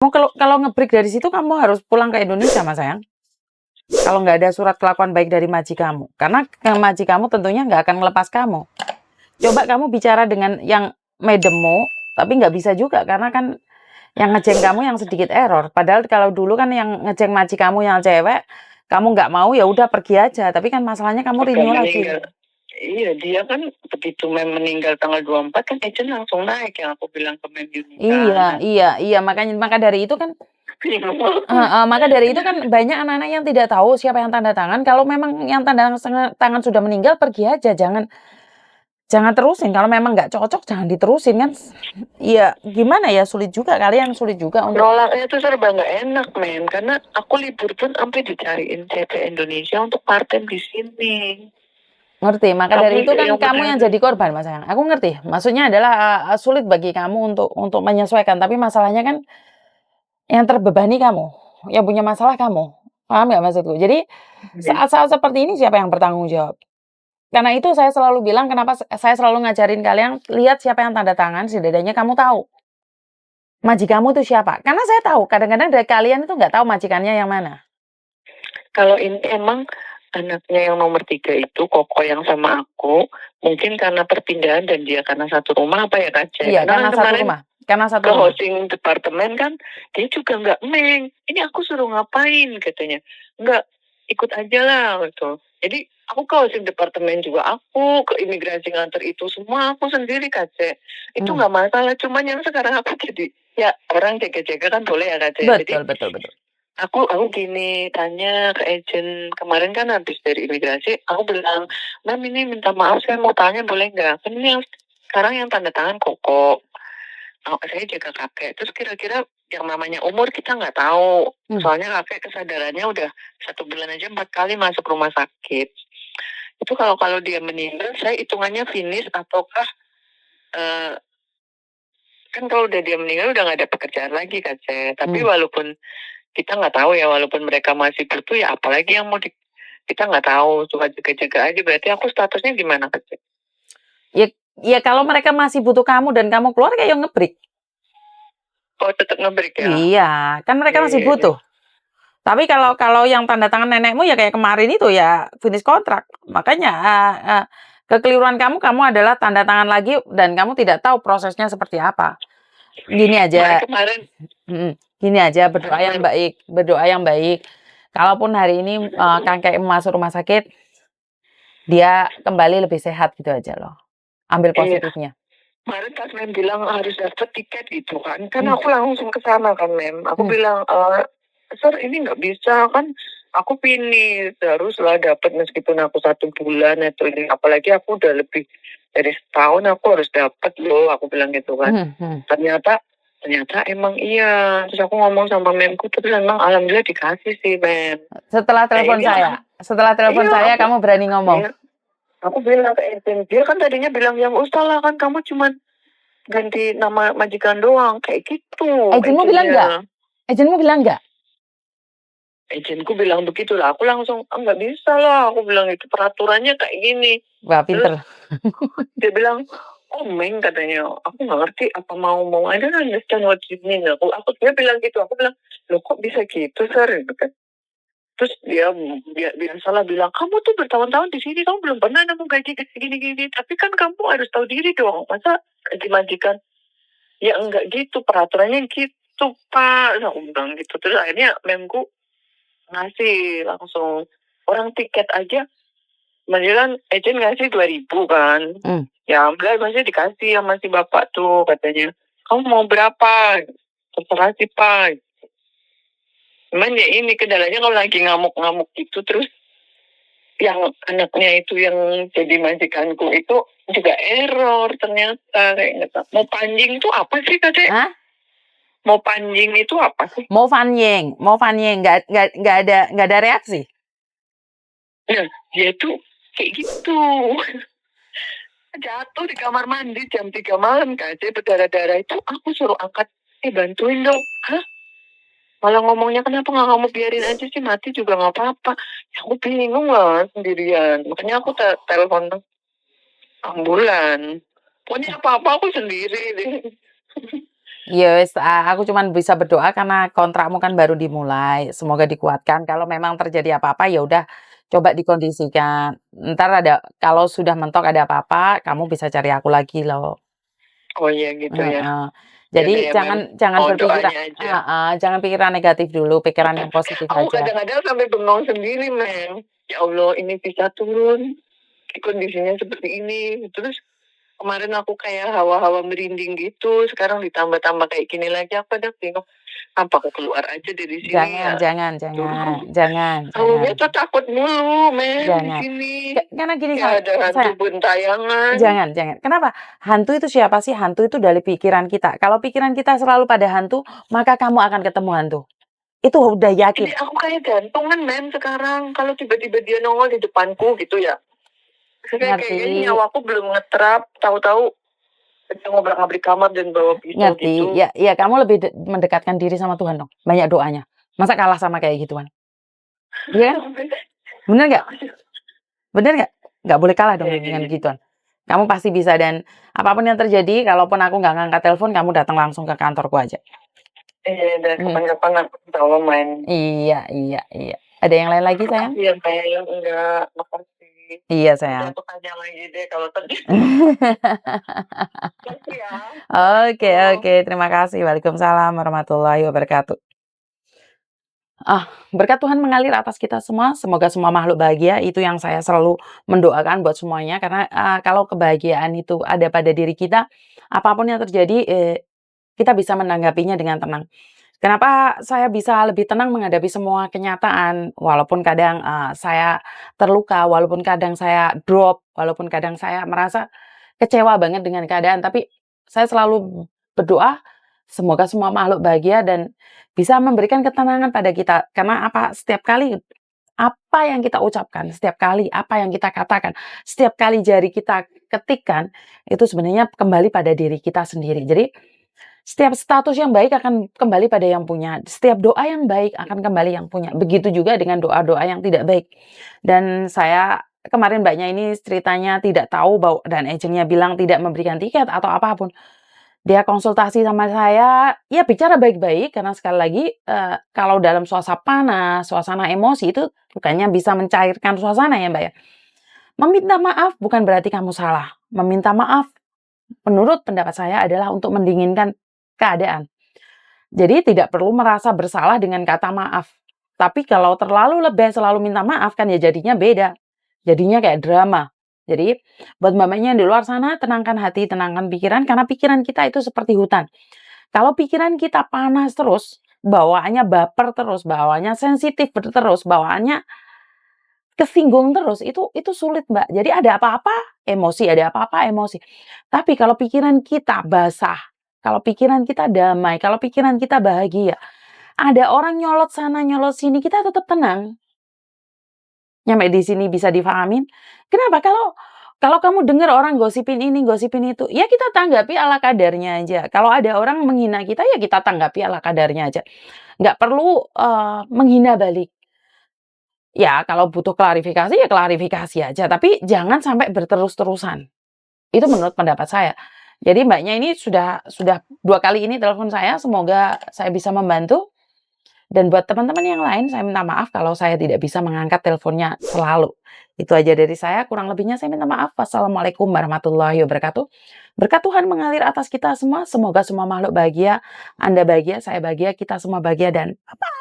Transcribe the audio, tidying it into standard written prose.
Kamu kalau nge-break dari situ kamu harus pulang ke Indonesia, Mas sayang. Kalau nggak ada surat kelakuan baik dari majikanmu. Karena majikanmu tentunya nggak akan melepas kamu. Coba kamu bicara dengan yang medemmu, tapi nggak bisa juga karena kan yang ngejeng kamu yang sedikit error. Padahal kalau dulu kan yang ngejeng majikanmu yang cewek, kamu nggak mau ya udah pergi aja. Tapi kan masalahnya kamu Udah renew lagi. meninggal. Iya, dia kan begitu meninggal tanggal 24 kan agent langsung naik yang aku bilang ke Mem Yuni kan. Iya, maka dari itu kan maka dari itu kan banyak anak-anak yang tidak tahu siapa yang tanda tangan. Kalau memang yang tanda tangan sudah meninggal, pergi aja, jangan terusin. Kalau memang nggak cocok, jangan diterusin kan. Iya, gimana ya, sulit juga untuk nolaknya tuh serba nggak enak, men. Karena aku libur pun sampai dicariin CP Indonesia untuk part-time di sini. Ngerti, maka dari itu kan kamu yang jadi korban, Mas sayang. Aku ngerti. Maksudnya adalah sulit bagi kamu untuk menyesuaikan, tapi masalahnya kan yang terbebani kamu, yang punya masalah kamu. Paham nggak maksudku? Jadi saat-saat seperti ini siapa yang bertanggung jawab? Karena itu saya selalu bilang kenapa saya selalu ngajarin kalian lihat siapa yang tanda tangan, setidaknya kamu tahu majikanmu itu siapa. Karena saya tahu kadang-kadang dari kalian itu nggak tahu majikannya yang mana. Kalau ini emang anaknya yang nomor 3 itu Koko yang sama aku, mungkin karena perpindahan dan dia karena satu rumah apa ya Kak? Iya, karena satu rumah. Karena satu ke rumah. hosting departemen kan dia juga nggak meng. Ini aku suruh ngapain katanya. Nggak, ikut aja lah gitu. Jadi aku ke hosting departemen juga aku, ke imigrasi nganter itu semua aku sendiri Kace. Itu nggak masalah, cuman yang sekarang aku jadi ya orang jaga-jaga kan boleh ya Kace. Betul. Aku gini tanya ke agent kemarin kan habis dari imigrasi, aku bilang, Mam ini minta maaf saya mau tanya boleh nggak? Kan ini yang sekarang yang tanda tangan Koko. Saya jaga kakek. Terus kira-kira yang namanya umur kita nggak tahu. Soalnya kakek kesadarannya udah 1 bulan aja 4 kali masuk rumah sakit. Itu kalau dia meninggal, saya hitungannya finish ataukah kan kalau udah dia meninggal udah nggak ada pekerjaan lagi kan saya. Tapi walaupun kita nggak tahu ya, walaupun mereka masih butuh ya apalagi yang mau kita nggak tahu, cuma jaga-jaga aja. Berarti aku statusnya gimana kan? Ya kalau mereka masih butuh kamu dan kamu keluar kayak yang nge-break. Oh tetap nge-break ya? Iya, kan mereka masih butuh. Tapi kalau yang tanda tangan nenekmu ya kayak kemarin itu ya finish kontrak. Makanya kekeliruan kamu adalah tanda tangan lagi dan kamu tidak tahu prosesnya seperti apa. Gini aja. Gini aja, berdoa yang baik. Kalaupun hari ini kakek masuk rumah sakit, dia kembali lebih sehat gitu aja loh. Ambil positifnya. Kemarin pas Mem bilang harus dapat tiket gitu kan aku langsung ke sana kan Mem. Aku bilang, Sir ini nggak bisa kan, aku finish haruslah dapat meskipun aku 1 bulan atau ini, apalagi aku udah lebih dari setahun aku harus dapat loh, aku bilang gitu kan. Ternyata emang iya. Terus aku ngomong sama Memku, terus emang alhamdulillah dikasih sih Mem. Setelah telepon saya, kamu berani ngomong. Aku bilang ke agent, dia kan tadinya bilang yang usah lah kan kamu cuma ganti nama majikan doang kayak gitu. Agentmu bilang enggak? Agentku bilang begitu lah. Aku langsung nggak bisa lah. Aku bilang itu peraturannya kayak gini. Wah pinter. Terus, dia bilang, oh Meng katanya, aku nggak ngerti apa mau I don't understand what you mean. Dia bilang gitu. Aku bilang, lo kok bisa gitu Sir? Gitu kan. Terus dia salah bilang, kamu tuh bertahun-tahun di sini, kamu belum pernah nemu gaji gini-gini. Tapi kan kamu harus tahu diri dong. Masa gaji majikan? Ya enggak gitu, peraturannya gitu Pak. Aku bilang gitu. Terus akhirnya Memku ngasih langsung. Orang tiket aja, kan agent ngasih 2.000 kan. Ya enggak, masih dikasih sama si bapak tuh katanya. Kamu mau berapa? Terserah sih Pak. Cuman ya ini kendalanya kalau lagi ngamuk-ngamuk gitu terus yang anaknya itu yang jadi majikanku itu juga error ternyata kayak gitu. Mau panjing itu apa sih katanya? Mau panjing itu apa sih? Mau fanyeng, nggak ada reaksi. Nah, dia tuh kayak gitu. Jatuh di kamar mandi jam 3 malam katanya berdarah-darah itu aku suruh angkat, bantuin dong. Hah? Malah ngomongnya kenapa nggak kamu biarin aja sih mati juga nggak apa-apa. Ya, aku bingung lah sendirian. Makanya aku telepon ambulan. Pokoknya apa-apa aku sendiri deh. Ya wes, aku cuman bisa berdoa karena kontrakmu kan baru dimulai, semoga dikuatkan. Kalau memang terjadi apa-apa, ya udah coba dikondisikan. Entar kalau sudah mentok ada apa-apa, kamu bisa cari aku lagi loh. Oh iya gitu ya. Heeh. Ya Jadi udah ya Mem, jangan mau berpikiran, doanya aja. heeh, jangan pikiran negatif dulu, pikiran yang positif Aku aja. kadang-kadang sampai bengong sendiri, Mem. Ya Allah, ini bisa turun. Kondisinya seperti ini. Terus kemarin aku kayak hawa-hawa merinding gitu. Sekarang ditambah-tambah kayak gini lagi. Aku udah bingung. Apa aku keluar aja dari sini Jangan ya? jangan Tuh. jangan jangan Aku jangan tuh takut mulu, Mem, di jangan. sini. Karena gini Ya ada hantu sayang, bentayangan. jangan. Kenapa? Hantu itu siapa sih? Hantu itu dari pikiran kita. Kalau pikiran kita selalu pada hantu, maka kamu akan ketemu hantu. Itu udah yakin. Ini aku kayak gantungan, Mem, sekarang. Kalau tiba-tiba dia nongol di depanku gitu ya. Kayaknya Ngerti, nyawaku belum ngeterap. Tahu-tahu kita ngobrak-ngabrik kamar dan bawa pisau gitu. ngerti. Ya kamu lebih mendekatkan diri sama Tuhan dong. Banyak doanya. Masa kalah sama kayak gituan? Iya kan? Bener nggak? Bener nggak? Nggak boleh kalah dong dengan gituan. Kamu pasti bisa, dan apapun yang terjadi, kalaupun aku nggak ngangkat telepon, kamu datang langsung ke kantorku aja. Iya, dan kapan-kapan aku insya main. Iya. Ada yang lain lagi, sayang? Iya, sayang. Enggak, makasih. Iya, sayang. Aku tanya lagi deh kalau terjadi. Makasih ya. Oke. Terima kasih. Waalaikumsalam warahmatullahi wabarakatuh. Berkat Tuhan mengalir atas kita semua. Semoga semua makhluk bahagia. Itu yang saya selalu mendoakan buat semuanya. Karena kalau kebahagiaan itu ada pada diri kita, apapun yang terjadi, kita bisa menanggapinya dengan tenang. Kenapa saya bisa lebih tenang menghadapi semua kenyataan, walaupun kadang saya terluka, walaupun kadang saya drop, walaupun kadang saya merasa kecewa banget dengan keadaan, tapi saya selalu berdoa semoga semua makhluk bahagia dan bisa memberikan ketenangan pada kita. Karena apa? Setiap kali apa yang kita ucapkan, setiap kali apa yang kita katakan, setiap kali jari kita ketikkan, itu sebenarnya kembali pada diri kita sendiri. Jadi setiap status yang baik akan kembali pada yang punya. Setiap doa yang baik akan kembali yang punya. Begitu juga dengan doa-doa yang tidak baik. Dan saya kemarin Mbaknya ini ceritanya tidak tahu bahwa, dan agentnya bilang tidak memberikan tiket atau apapun. Dia konsultasi sama saya, ya bicara baik-baik karena sekali lagi kalau dalam suasana panas, suasana emosi itu bukannya bisa mencairkan suasana ya Mbak ya. Meminta maaf bukan berarti kamu salah. Meminta maaf menurut pendapat saya adalah untuk mendinginkan keadaan. Jadi tidak perlu merasa bersalah dengan kata maaf. Tapi kalau terlalu lebih selalu minta maaf kan ya jadinya beda. Jadinya kayak drama. Jadi buat mbak-mbaknya yang di luar sana, tenangkan hati, tenangkan pikiran, karena pikiran kita itu seperti hutan. Kalau pikiran kita panas terus, bawaannya baper terus, bawaannya sensitif terus, bawaannya kesinggung terus, itu sulit Mbak. Jadi ada apa-apa, emosi, ada apa-apa, emosi. Tapi kalau pikiran kita basah, kalau pikiran kita damai, kalau pikiran kita bahagia, ada orang nyolot sana, nyolot sini, kita tetap tenang. Nyampe di sini bisa dipahamin? Kenapa? Kalau kamu dengar orang gosipin ini, gosipin itu, ya kita tanggapi ala kadarnya aja. Kalau ada orang menghina kita, ya kita tanggapi ala kadarnya aja. Nggak perlu menghina balik. Ya kalau butuh klarifikasi, ya klarifikasi aja, tapi jangan sampai berterus-terusan. Itu menurut pendapat saya. Jadi Mbaknya ini sudah 2 kali ini telepon saya, semoga saya bisa membantu. Dan buat teman-teman yang lain, saya minta maaf kalau saya tidak bisa mengangkat teleponnya selalu. Itu aja dari saya, kurang lebihnya saya minta maaf. Wassalamualaikum warahmatullahi wabarakatuh. Berkat Tuhan mengalir atas kita semua, semoga semua makhluk bahagia, Anda bahagia, saya bahagia, kita semua bahagia, dan bye-bye.